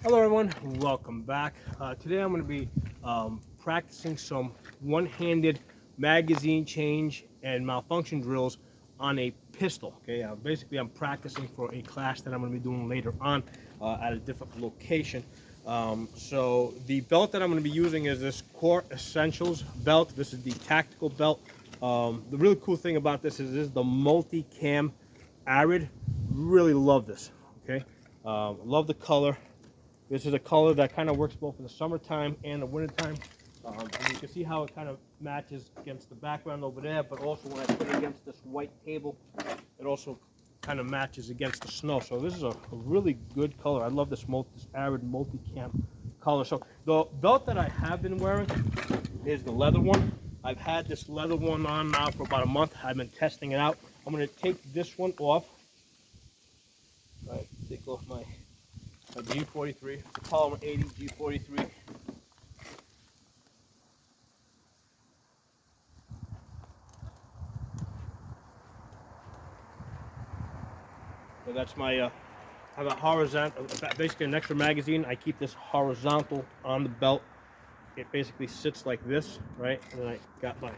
Hello everyone, welcome back. Today I'm going to be practicing some one-handed magazine change and malfunction drills on a pistol. Okay, basically I'm practicing for a class that I'm going to be doing later on at a different location. So the belt that I'm going to be using is this Core Essentials belt. This is the tactical belt. The really cool thing about this is the multi-cam Arid. Really love this. Okay, love the color. This is a color that kind of works both in the summertime and the wintertime. And you can see how it kind of matches against the background over there, but also when I put it against this white table, it also kind of matches against the snow. So this is a really good color. I love this Arid multi-cam color. So the belt that I have been wearing is the leather one. I've had this leather one on now for about a month. I've been testing it out. I'm going to take this one off. All right, take off my G43, polymer 80 G43. So that's my, I have a horizontal, basically an extra magazine. I keep this horizontal on the belt. It basically sits like this, right? And then I got my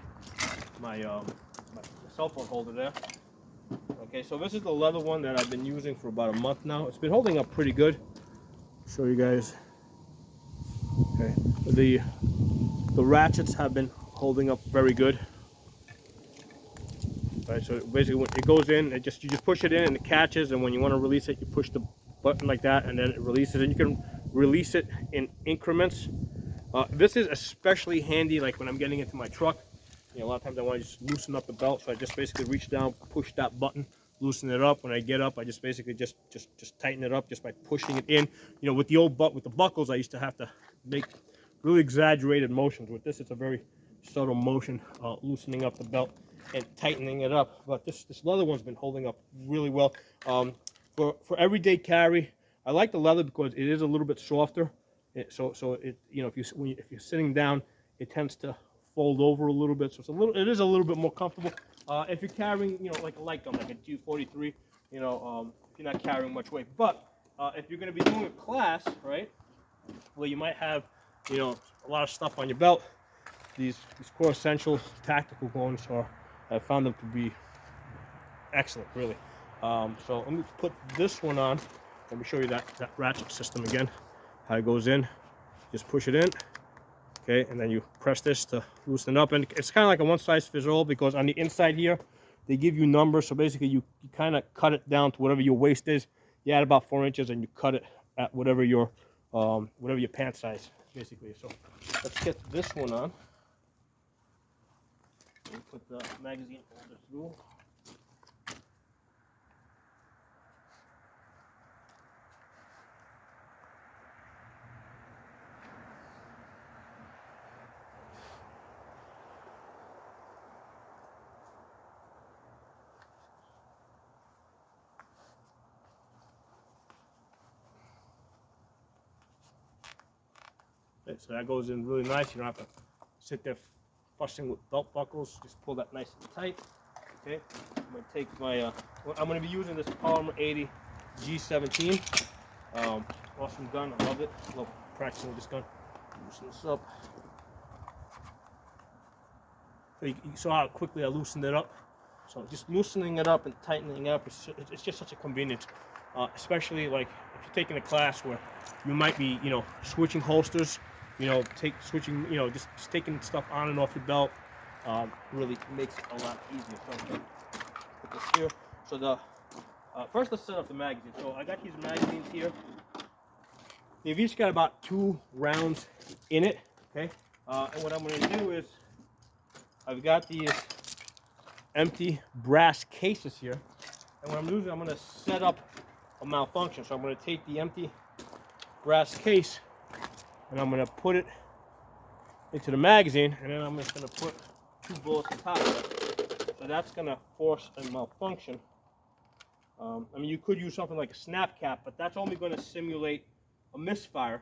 cell phone holder there. Okay, so this is the leather one that I've been using for about a month now. It's been holding up pretty good. Show you guys. Okay, the ratchets have been holding up very good. Right, so basically when it goes in, you just push it in and it catches, and when you want to release it, you push the button like that and then it releases, and you can release it in increments. This is especially handy like when I'm getting into my truck. You know, a lot of times I want to just loosen up the belt, so I just basically reach down, push that button, loosen it up. When I get up, I just basically just tighten it up just by pushing it in. You know, with the with the buckles, I used to have to make really exaggerated motions. With this, it's a very subtle motion, loosening up the belt and tightening it up. But this leather one's been holding up really well. For everyday carry, I like the leather because it is a little bit softer. So it, you know, if you're sitting down, it tends to fold over a little bit. So it is a little bit more comfortable. If you're carrying, you know, like a light gun, like a G43, you know, if you're not carrying much weight. But if you're going to be doing a class, right, where you might have, you know, a lot of stuff on your belt, these Core Essentials tactical ones I found them to be excellent, really. So let me put this one on. Let me show you that ratchet system again. How it goes in. Just push it in. Okay, and then you press this to loosen it up. And it's kind of like a one-size-fits-all because on the inside here, they give you numbers. So basically, you kind of cut it down to whatever your waist is. You add about 4 inches, and you cut it at whatever your pant size, basically. So let's get this one on. Put the magazine holder through. Okay, so that goes in really nice. You don't have to sit there fussing with belt buckles. Just pull that nice and tight. Okay, I'm gonna take my. I'm gonna be using this polymer 80 G17. Awesome gun. I love it. Love practicing with this gun. Loosen this up. So you saw how quickly I loosened it up. So just loosening it up and tightening up, it's just such a convenience. Especially like if you're taking a class where you might be, you know, switching holsters, you know, switching, you know, just taking stuff on and off your belt. Really makes it a lot easier. So put this here. So first let's set up the magazine. So I got these magazines here. They've each got about 2 rounds in it. Okay, and what I'm going to do is I've got these empty brass cases here, and what I'm doing is I'm going to set up a malfunction. So I'm going to take the empty brass case and I'm going to put it into the magazine, and then I'm just going to put 2 bullets on top of it. So that's going to force a malfunction. I mean, you could use something like a snap cap, but that's only going to simulate a misfire.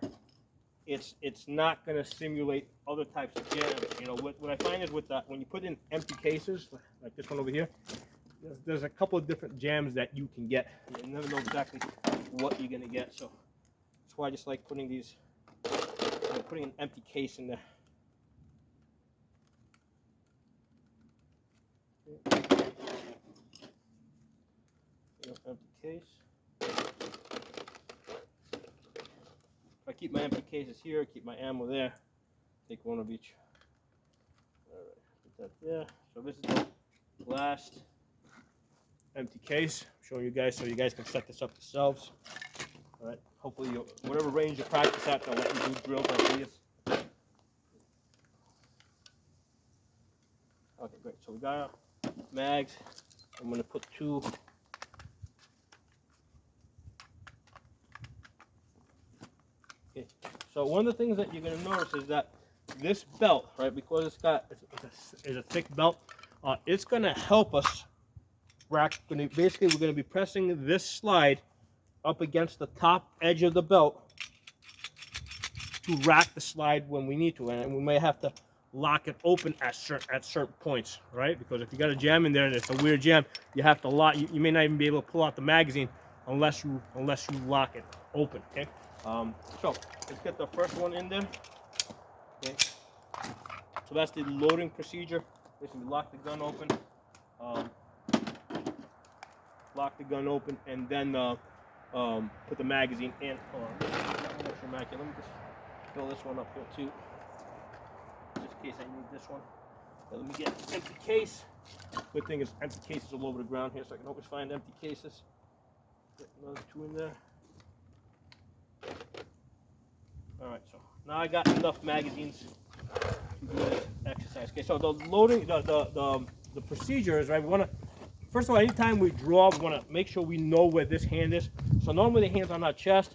It's not going to simulate other types of jams. You know, what I find is with that, when you put in empty cases, like this one over here, there's a couple of different jams that you can get. You never know exactly what you're going to get. So That's why I just like putting these, putting an empty case in there. Empty case. I keep my empty cases here, keep my ammo there. Take one of each. All right, put that there. So this is the last empty case. I'm showing you guys so you guys can set this up yourselves. All right. Hopefully, whatever range you practice at, they'll let you do drills like these. Okay, great. So we got our mags. I'm going to put 2. Okay. So one of the things that you're going to notice is that this belt, right, because it's a thick belt, it's going to help us rack. Basically, we're going to be pressing this slide up against the top edge of the belt to rack the slide when we need to, and we may have to lock it open at certain points, right? Because if you got a jam in there and it's a weird jam, you have to lock. You may not even be able to pull out the magazine unless you lock it open. Okay. So let's get the first one in there. Okay. So that's the loading procedure. Basically, lock the gun open. Lock the gun open, and then put the magazine in. Let me just fill this one up here too, just in case I need this one. Okay, let me get an empty case. Good thing is empty cases all over the ground here, so I can always find empty cases. Get another 2 in there. All right, so now I got enough magazines to do this exercise. Okay, so the loading, the procedure is, right, we want to, first of all, anytime we draw, we want to make sure we know where this hand is. So normally the hand's on our chest.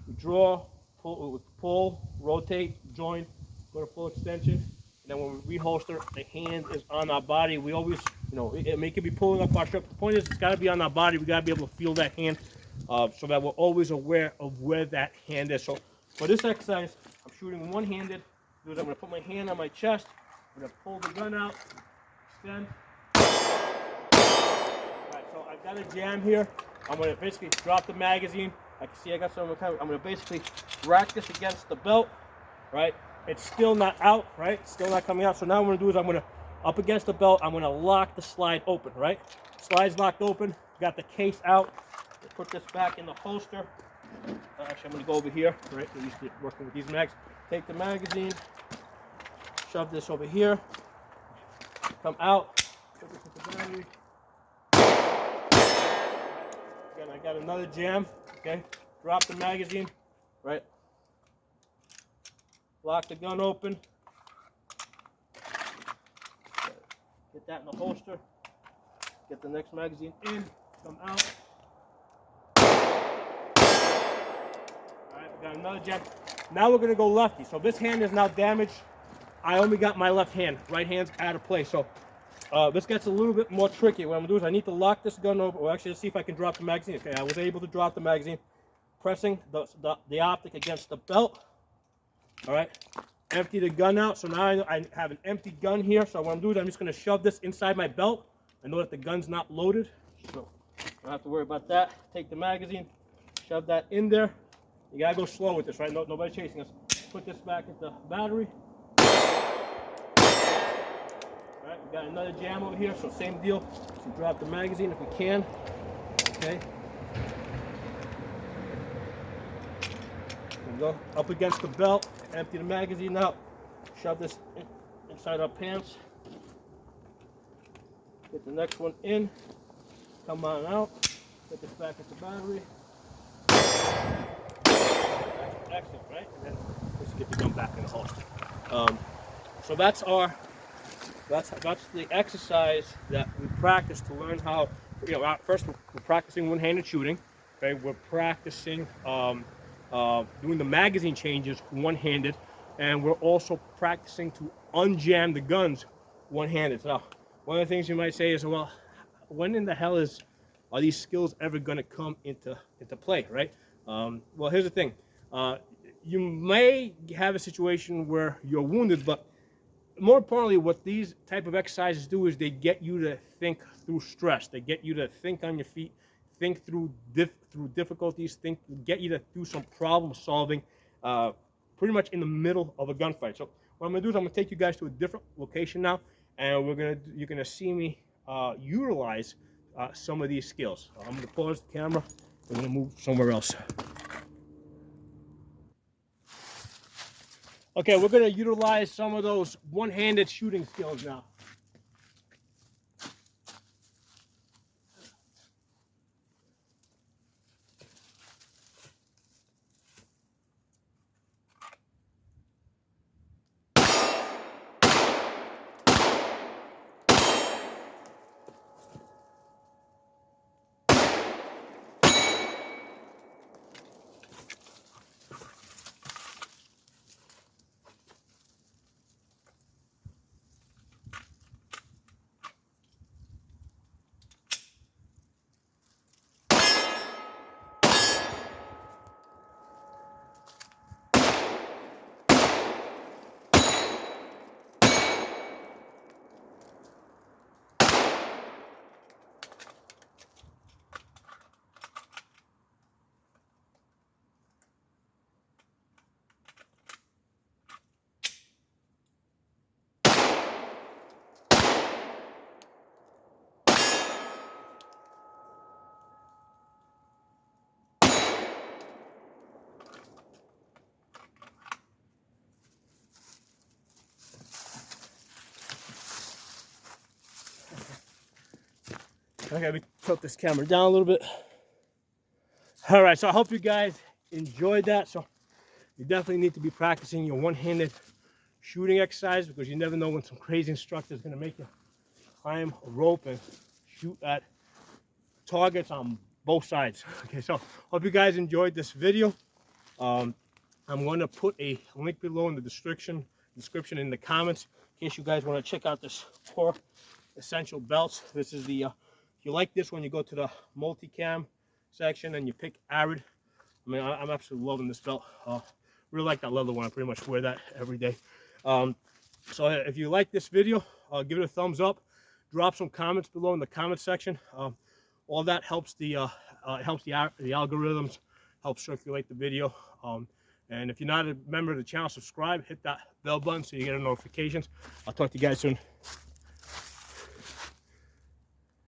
We draw, pull, rotate, join, go to full extension. And then when we reholster, the hand is on our body. We always, it could be pulling up our shirt. The point is, it's got to be on our body. We got to be able to feel that hand, so that we're always aware of where that hand is. So for this exercise, I'm shooting one-handed. I'm going to put my hand on my chest. I'm going to pull the gun out, extend. So I've got a jam here. I'm going to basically drop the magazine. I can see I got some. I'm going to basically rack this against the belt, right? It's still not out, right? It's still not coming out. So now what I'm going to do is I'm going to, up against the belt, I'm going to lock the slide open, right? Slide's locked open. Got the case out. Put this back in the holster. Actually, I'm going to go over here, right? We're used to working with these mags. Take the magazine, shove this over here, come out, put this with the battery. Again, I got another jam, okay? Drop the magazine, right? Lock the gun open. Get that in the holster. Get the next magazine in, come out. Alright, we got another jam. Now we're going to go lefty. So this hand is now damaged. I only got my left hand. Right hand's out of play. So this gets a little bit more tricky. What I'm going to do is I need to lock this gun over. Well, actually, let's see if I can drop the magazine. Okay, I was able to drop the magazine. Pressing the optic against the belt. All right. Empty the gun out. So now I have an empty gun here. So what I'm doing is I'm just going to shove this inside my belt. I know that the gun's not loaded. So I don't have to worry about that. Take the magazine. Shove that in there. You gotta go slow with this, right? Nobody's chasing us. Put this back into battery. All right, we got another jam over here, so same deal. So drop the magazine if we can. Okay. There we go. Up against the belt. Empty the magazine out. Shove this inside our pants. Get the next one in. Come on out. Put this back into battery. Excellent, right? And then let's get the gun back in the holster. So that's the exercise that we practice to learn how. First we're practicing one-handed shooting. Okay, we're practicing doing the magazine changes one-handed, and we're also practicing to unjam the guns one-handed. So one of the things you might say is, well, when in the hell are these skills ever going to come into play, right? Well, here's the thing. You may have a situation where you're wounded, but more importantly, what these type of exercises do is they get you to think through stress. They get you to think on your feet, think through difficulties, get you to do some problem solving, pretty much in the middle of a gunfight. So what I'm gonna do is I'm gonna take you guys to a different location now, and you're gonna see me utilize some of these skills. So I'm gonna pause the camera. We're gonna move somewhere else. Okay, we're gonna utilize some of those one-handed shooting skills now. Okay, let me tilt this camera down a little bit. All right, so I hope you guys enjoyed that. So you definitely need to be practicing your one-handed shooting exercise, because you never know when some crazy instructor is going to make you climb a rope and shoot at targets on both sides. Okay, so hope you guys enjoyed this video. I'm going to put a link below in the description in the comments in case you guys want to check out this core essential belts. This is the if you like this one, you go to the multicam section and you pick Arid. I mean, I'm absolutely loving this belt. Really like that leather one. I pretty much wear that every day. So if you like this video, give it a thumbs up. Drop some comments below in the comment section. All that helps the algorithms, helps circulate the video. And if you're not a member of the channel, subscribe, hit that bell button so you get notifications. I'll talk to you guys soon.